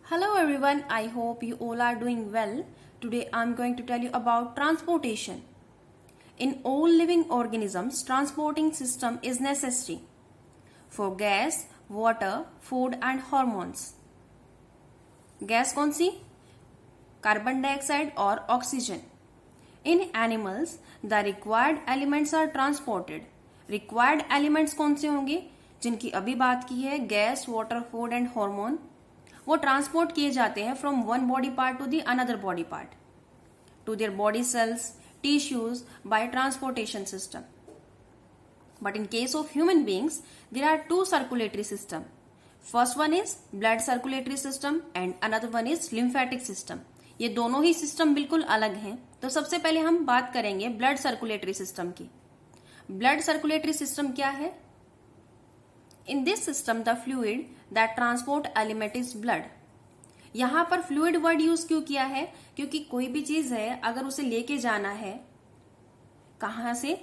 Hello everyone, I hope you all are doing well. Today I am going to tell you about transportation. In all living organisms, transporting system is necessary for gas, water, food and hormones. Gas कौन सी? Carbon dioxide और oxygen. In animals, the required elements are transported. Required elements कौन से होंगे? जिनकी अभी बात की है, gas, water, food and hormone, वो ट्रांसपोर्ट किए जाते हैं from one body part to the another body part to their body cells, tissues by transportation system. But in case of human beings, there are two circulatory system. First one is blood circulatory system and another one is lymphatic system. ये दोनों ही system बिल्कुल अलग हैं. तो सबसे पहले हम बात करेंगे ब्लड सर्कुलेटरी सिस्टम की. ब्लड सर्कुलेटरी सिस्टम क्या है? In this system the fluid that transport element is blood. यहां पर फ्लूइड वर्ड यूज क्यों किया है? क्योंकि कोई भी चीज है अगर उसे लेके जाना है, कहां से?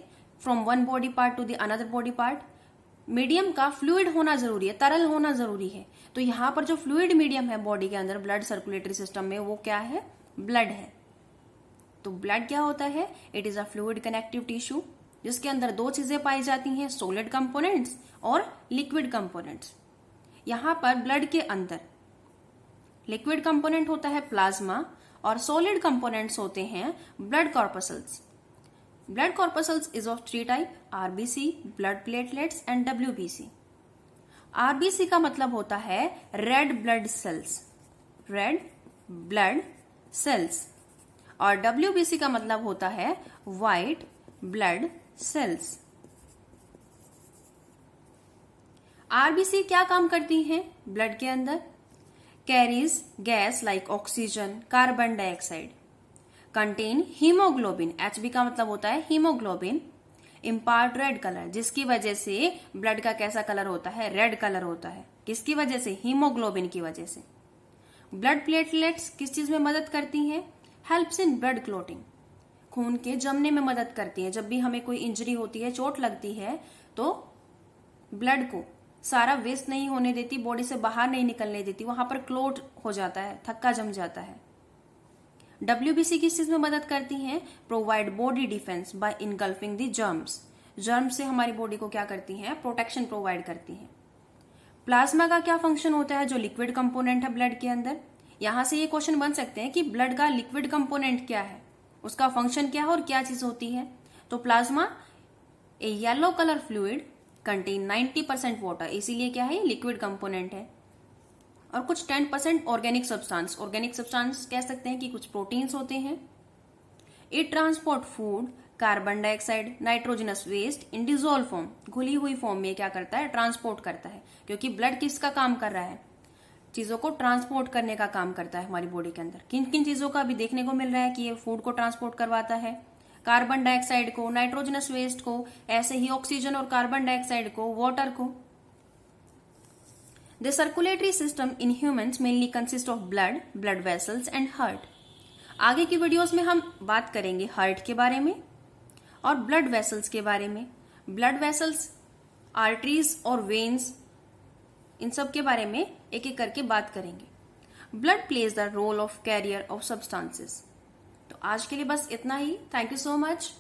From one body part to the another body part, medium का फ्लूइड होना जरूरी है, तरल होना जरूरी है. तो यहां पर जो फ्लूइड मीडियम है बॉडी के अंदर ब्लड सर्कुलेटरी सिस्टम में, वो क्या है? ब्लड है. तो ब्लड क्या होता है? It is a fluid connective tissue जिसके अंदर दो चीजें पाई जाती हैं, सॉलिड कंपोनेंट्स और लिक्विड कंपोनेंट्स. यहां पर ब्लड के अंदर लिक्विड कंपोनेंट होता है प्लाज्मा और सॉलिड कंपोनेंट्स होते हैं blood corpuscles. Blood corpuscles is of three type: RBC, blood platelets and WBC. RBC का मतलब होता है red blood cells, red blood cells, और डब्ल्यूबीसी का मतलब होता है व्हाइट ब्लड सेल्स. आरबीसी क्या काम करती हैं ब्लड के अंदर? Carries gas like oxygen, carbon dioxide, contain haemoglobin, HB का मतलब होता है हीमोग्लोबिन, इम्पार्ट रेड कलर, जिसकी वजह से ब्लड का कैसा कलर होता है? रेड कलर होता है. किसकी वजह से? हीमोग्लोबिन की वजह से. ब्लड प्लेटलेट्स किस चीज में मदद करती हैं? हेल्प्स इन ब्लड क्लोटिंग, खून के जमने में मदद करती है. जब भी हमें कोई इंजरी होती है, चोट लगती है, तो ब्लड को सारा वेस्ट नहीं होने देती, बॉडी से बाहर नहीं निकलने देती, वहां पर क्लोट हो जाता है, थक्का जम जाता है. डब्ल्यूबीसी किस चीज में मदद करती हैं? Provide body defence bye engulfing the germs. Germs से हमारी बॉडी को क्या करती हैं? प्रोटेक्शन प्रोवाइड करती हैं. प्लाज्मा का क्या फंक्शन होता है, जो लिक्विड कंपोनेंट है ब्लड के अंदर? यहां से ये क्वेश्चन बन सकते हैं कि ब्लड का लिक्विड कंपोनेंट क्या है, उसका फंक्शन क्या है और क्या चीज होती है. तो plasma a yellow colour fluid contain 90% water, इसीलिए क्या है? लिक्विड कंपोनेंट है. और कुछ 10% ऑर्गेनिक सब्सटेंस, ऑर्गेनिक सब्सटेंस कह सकते हैं कि कुछ प्रोटीन्स होते हैं. It transport food, carbon dioxide, nitrogenous waste in dissolve form, घुली हुई फॉर्म में क्या करता है? ट्रांसपोर्ट करता है. क्योंकि ब्लड किसका काम कर रहा है? चीजों को ट्रांसपोर्ट करने का काम करता है हमारी बॉडी के अंदर. किन किन चीजों का अभी देखने को मिल रहा है कि ये फूड को ट्रांसपोर्ट करवाता है? कार्बन डाइऑक्साइड को, नाइट्रोजनस वेस्ट को, ऐसे ही ऑक्सीजन और कार्बन डाइऑक्साइड को, वाटर को. The circulatory system in humans mainly consist of blood, blood vessels and heart. आगे की वीडियोस में हम बात करेंगे हार्ट के बारे में और ब्लड वेसल्स के बारे में. ब्लड वेसल्स, आर्टरीज और वेन्स, इन सब के बारे में एक एक करके बात करेंगे. Blood plays the role of carrier of substances. तो आज के लिए बस इतना ही. Thank you so much.